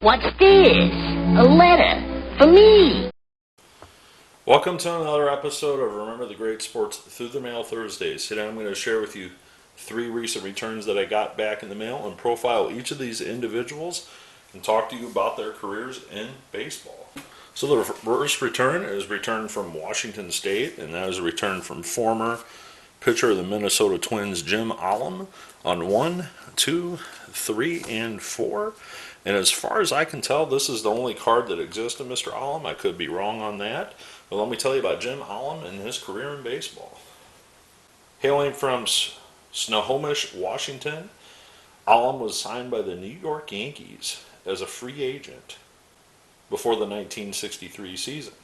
What's this? A letter for me. Welcome to another episode of Remember the Great Sports Through the Mail Thursdays. Today I'm going to share with you 3 recent returns that I got back in the mail and profile each of these individuals and talk to you about their careers in baseball. So the first return is returned from Washington State, and that is a return from former pitcher of the Minnesota Twins, Jim Allen, on 1, 2, 3, and 4. And as far as I can tell, this is the only card that exists of Mr. Allen. I could be wrong on that. But let me tell you about Jim Allen and his career in baseball. Hailing from Snohomish, Washington, Allen was signed by the New York Yankees as a free agent before the 1963 season.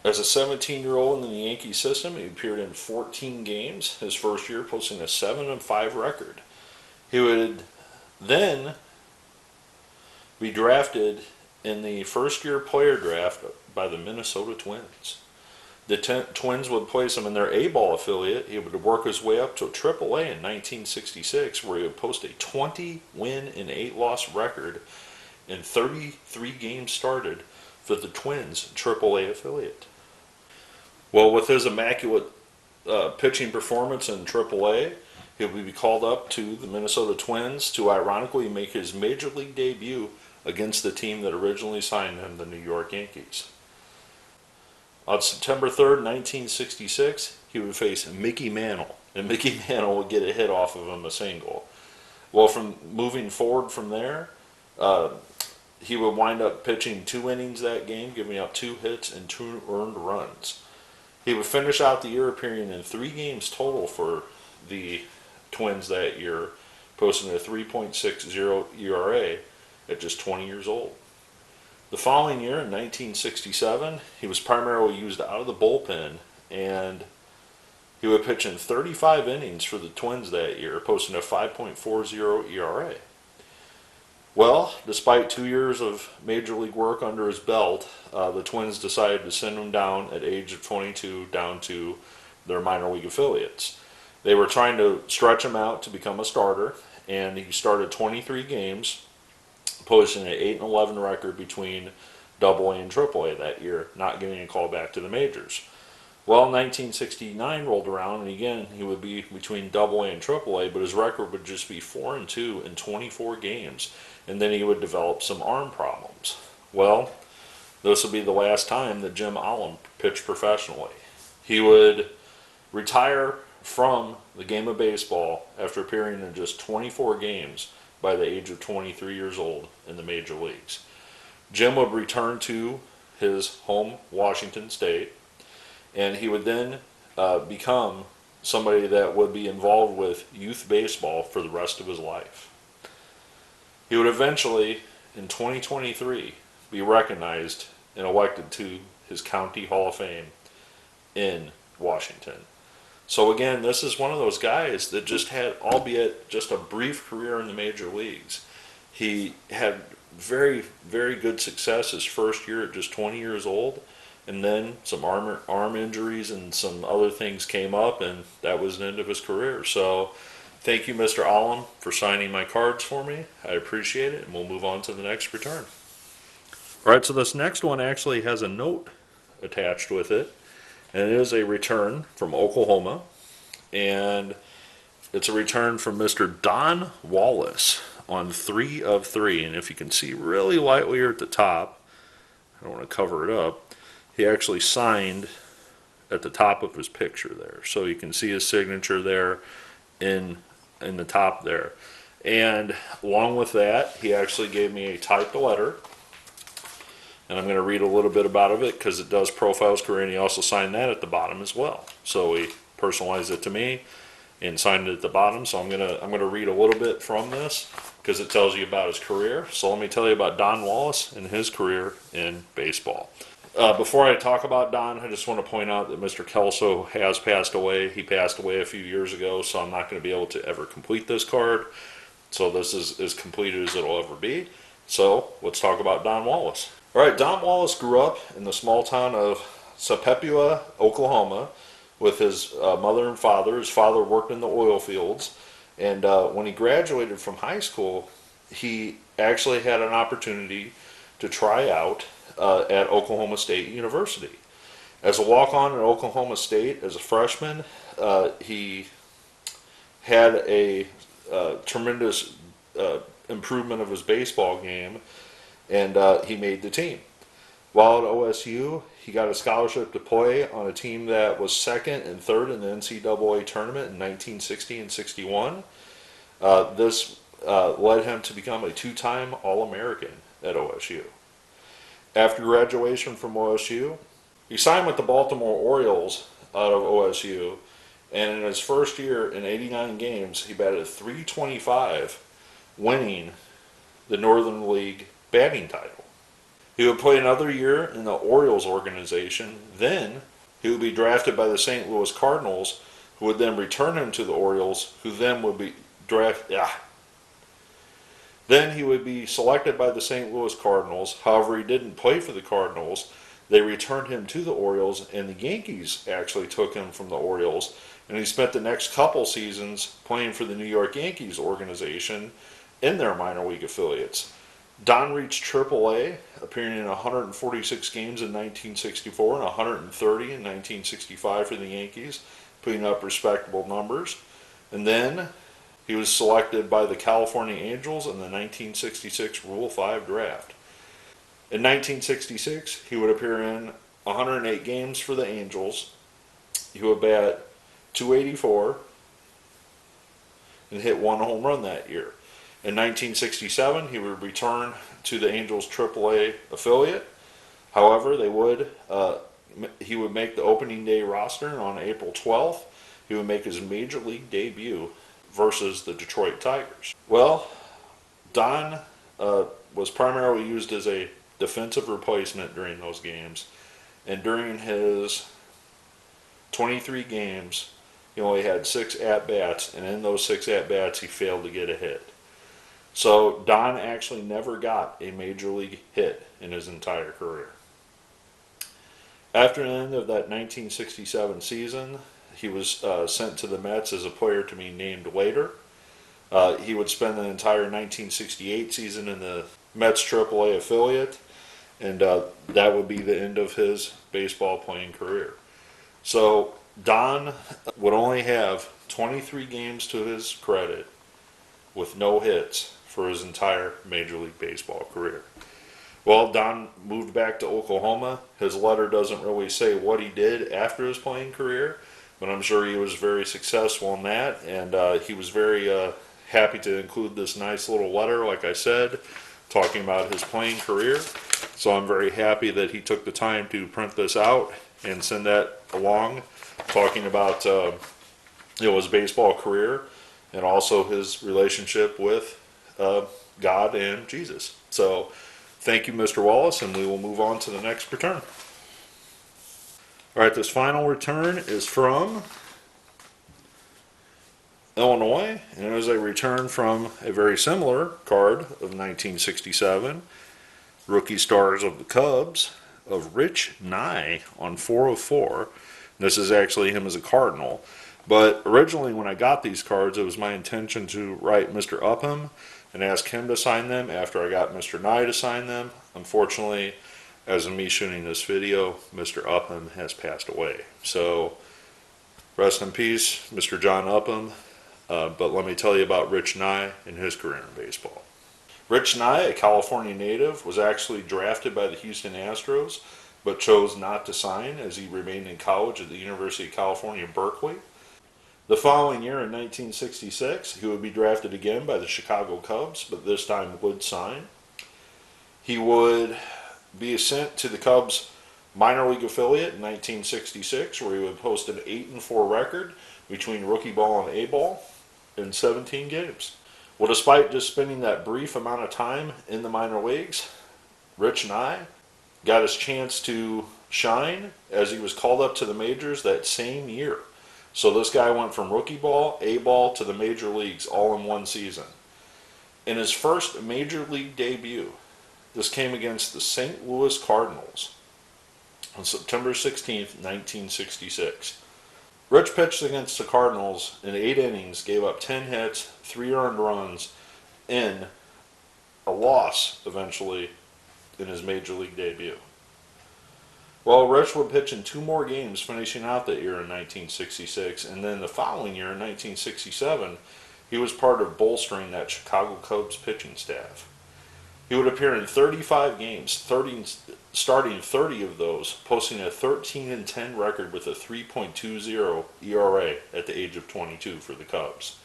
As a 17-year-old in the Yankee system, he appeared in 14 games his first year, posting a 7-5 record. He would then be drafted in the first-year player draft by the Minnesota Twins. The Twins would place him in their A-ball affiliate. He would work his way up to AAA in 1966, where he would post a 20-win and 8-loss record in 33 games started for the Twins' AAA affiliate. Well, with his immaculate pitching performance in AAA, he would be called up to the Minnesota Twins to ironically make his major league debut against the team that originally signed him, the New York Yankees. On September 3rd, 1966, he would face Mickey Mantle, and Mickey Mantle would get a hit off of him, a single. Well, from moving forward from there, he would wind up pitching 2 innings that game, giving up 2 hits and 2 earned runs. He would finish out the year appearing in 3 games total for the Twins that year, posting a 3.60 ERA at just 20 years old. The following year, in 1967, he was primarily used out of the bullpen, and he would pitch in 35 innings for the Twins that year, posting a 5.40 ERA. Well, despite 2 years of major league work under his belt, the Twins decided to send him down at age of 22 down to their minor league affiliates. They were trying to stretch him out to become a starter, and he started 23 games, posting an 8-11 record between AA and AAA that year, not getting a call back to the majors. Well, 1969 rolled around, and again, he would be between AA and AAA, but his record would just be 4-2 in 24 games, and then he would develop some arm problems. Well, this would be the last time that Jim Allen pitched professionally. He would retire from the game of baseball after appearing in just 24 games by the age of 23 years old in the major leagues. Jim would return to his home, Washington State, and he would then become somebody that would be involved with youth baseball for the rest of his life. He would eventually, in 2023, be recognized and elected to his County Hall of Fame in Washington. So again, this is one of those guys that just had, albeit just a brief career in the major leagues. He had very, very good success his first year at just 20 years old, and then some arm injuries and some other things came up, and that was the end of his career. So thank you, Mr. Allen, for signing my cards for me. I appreciate it, and we'll move on to the next return. All right, so this next one actually has a note attached with it, and it is a return from Oklahoma, and it's a return from Mr. Don Wallace on 3 of 3, and if you can see really lightly here at the top, I don't want to cover it up, he actually signed at the top of his picture there, so you can see his signature there in the top there. And along with that, he actually gave me a typed letter, and I'm going to read a little bit about it because it does profile his career, and he also signed that at the bottom as well. So he personalized it to me and signed it at the bottom. So I'm going to read a little bit from this because it tells you about his career. So let me tell you about Don Wallace and his career in baseball. Before I talk about Don, I just want to point out that Mr. Kelso has passed away. He passed away a few years ago, so I'm not going to be able to ever complete this card. So this is as completed as it'll ever be. So let's talk about Don Wallace. All right, Don Wallace grew up in the small town of Sapepua, Oklahoma, with his mother and father. His father worked in the oil fields, and when he graduated from high school, he actually had an opportunity to try out at Oklahoma State University. As a walk-on at Oklahoma State as a freshman, he had a tremendous improvement of his baseball game, and he made the team. While at OSU, he got a scholarship to play on a team that was second and third in the NCAA tournament in 1960 and 61. This led him to become a two-time All-American at OSU. After graduation from OSU, he signed with the Baltimore Orioles out of OSU, and in his first year in 89 games, he batted .325, winning the Northern League batting title. He would play another year in the Orioles organization. Then he would be drafted by the St. Louis Cardinals, who would then return him to the Orioles, who then would be Then he would be selected by the St. Louis Cardinals. However, he didn't play for the Cardinals. They returned him to the Orioles, and the Yankees actually took him from the Orioles. And he spent the next couple seasons playing for the New York Yankees organization in their minor league affiliates. Don reached AAA, appearing in 146 games in 1964 and 130 in 1965 for the Yankees, putting up respectable numbers. And then he was selected by the California Angels in the 1966 Rule 5 draft. In 1966, he would appear in 108 games for the Angels. He would bat .284 and hit one home run that year. In 1967, he would return to the Angels AAA affiliate. However, he would make the opening day roster, and on April 12th, he would make his major league debut versus the Detroit Tigers. Well, Don was primarily used as a defensive replacement during those games, and during his 23 games, he only had 6 at-bats, and in those 6 at-bats, he failed to get a hit. So Don actually never got a major league hit in his entire career. After the end of that 1967 season, he was sent to the Mets as a player to be named later. He would spend the entire 1968 season in the Mets AAA affiliate, and that would be the end of his baseball playing career. So Don would only have 23 games to his credit with no hits for his entire Major League Baseball career. Well, Don moved back to Oklahoma. His letter doesn't really say what he did after his playing career, but I'm sure he was very successful in that, and he was very happy to include this nice little letter, like I said, talking about his playing career. So I'm very happy that he took the time to print this out and send that along, talking about his baseball career and also his relationship with God and Jesus. So thank you, Mr. Wallace, and we will move on to the next return. All right, this final return is from Illinois, and it was a return from a very similar card of 1967, rookie stars of the Cubs, of Rich Nye on 404. This is actually him as a Cardinal. But originally when I got these cards, it was my intention to write Mr. Upham and ask him to sign them after I got Mr. Nye to sign them. Unfortunately, as of me shooting this video, Mr. Upham has passed away. So rest in peace, Mr. John Upham. But let me tell you about Rich Nye and his career in baseball. Rich Nye, a California native, was actually drafted by the Houston Astros, but chose not to sign as he remained in college at the University of California, Berkeley. The following year, in 1966, he would be drafted again by the Chicago Cubs, but this time would sign. He would be sent to the Cubs minor league affiliate in 1966, where he would post an 8-4 record between rookie ball and A-ball in 17 games. Well, despite just spending that brief amount of time in the minor leagues, Rich Nye got his chance to shine as he was called up to the majors that same year. So this guy went from rookie ball, A-ball, to the major leagues all in one season. In his first major league debut, this came against the St. Louis Cardinals on September 16th, 1966. Rich pitched against the Cardinals in 8 innings, gave up 10 hits, 3 earned runs in a loss eventually in his major league debut. Well, Rich would pitch in 2 more games, finishing out that year in 1966, and then the following year in 1967, he was part of bolstering that Chicago Cubs pitching staff. He would appear in 35 games, starting 30 of those, posting a 13-10 record with a 3.20 ERA at the age of 22 for the Cubs.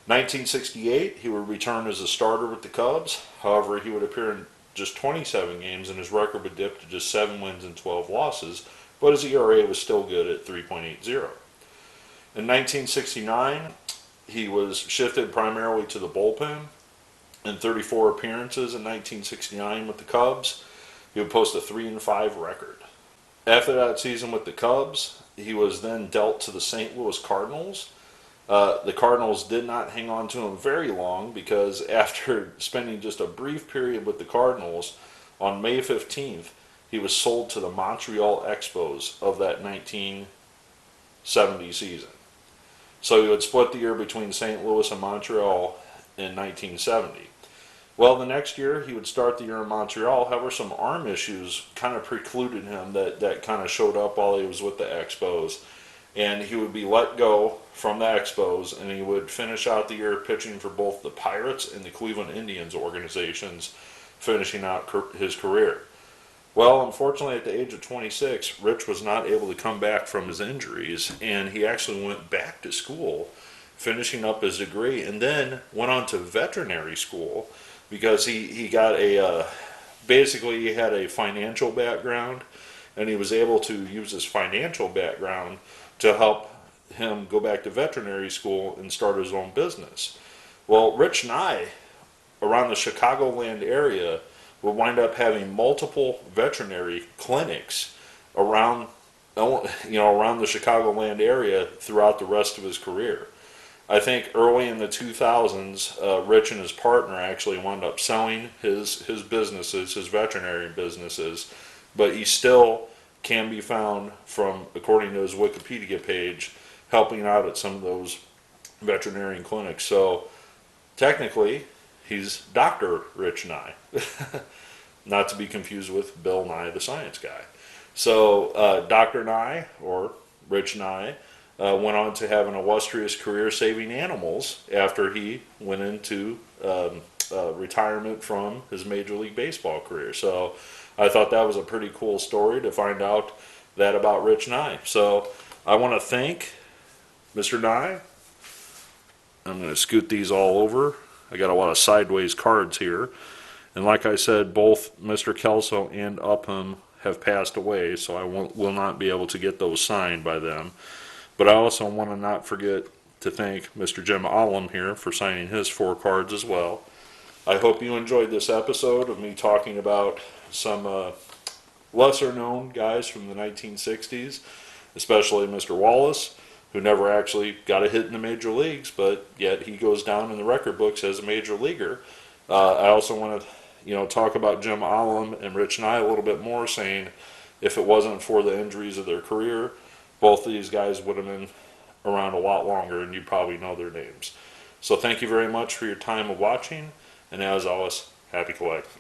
1968, he would return as a starter with the Cubs. However, he would appear in just 27 games, and his record would dip to just 7 wins and 12 losses, but his ERA was still good at 3.80. In 1969, he was shifted primarily to the bullpen. In 34 appearances in 1969 with the Cubs, he would post a 3-5 record. After that season with the Cubs, he was then dealt to the St. Louis Cardinals. The Cardinals did not hang on to him very long because after spending just a brief period with the Cardinals, on May 15th, he was sold to the Montreal Expos of that 1970 season. So he would split the year between St. Louis and Montreal in 1970. Well, the next year he would start the year in Montreal. However, some arm issues kind of precluded him that kind of showed up while he was with the Expos. And he would be let go from the Expos, and he would finish out the year pitching for both the Pirates and the Cleveland Indians organizations, finishing out his career. Well, unfortunately, at the age of 26, Rich was not able to come back from his injuries, and he actually went back to school, finishing up his degree, and then went on to veterinary school because he got basically he had a financial background, and he was able to use his financial background to help him go back to veterinary school and start his own business. Well, Rich Nye, around the Chicagoland area, would wind up having multiple veterinary clinics around the Chicagoland area throughout the rest of his career. I think early in the 2000s, Rich and his partner actually wound up selling his businesses, his veterinary businesses, but he still can be found from, according to his Wikipedia page, helping out at some of those veterinarian clinics. So technically, he's Dr. Rich Nye, not to be confused with Bill Nye, the science guy. So Dr. Nye, or Rich Nye, went on to have an illustrious career saving animals after he went into retirement from his Major League Baseball career. So I thought that was a pretty cool story to find out that about Rich Nye. So I want to thank Mr. Nye. I'm going to scoot these all over. I got a lot of sideways cards here. And like I said, both Mr. Kelso and Upham have passed away, so I will not be able to get those signed by them. But I also want to not forget to thank Mr. Jim Allen here for signing his 4 cards as well. I hope you enjoyed this episode of me talking about some lesser known guys from the 1960s, especially Mr. Wallace, who never actually got a hit in the major leagues, but yet he goes down in the record books as a major leaguer. I also want to talk about Jim Allen and Rich Nye a little bit more, saying if it wasn't for the injuries of their career, both of these guys would have been around a lot longer, and you probably know their names. So thank you very much for your time of watching, and as always, happy collecting.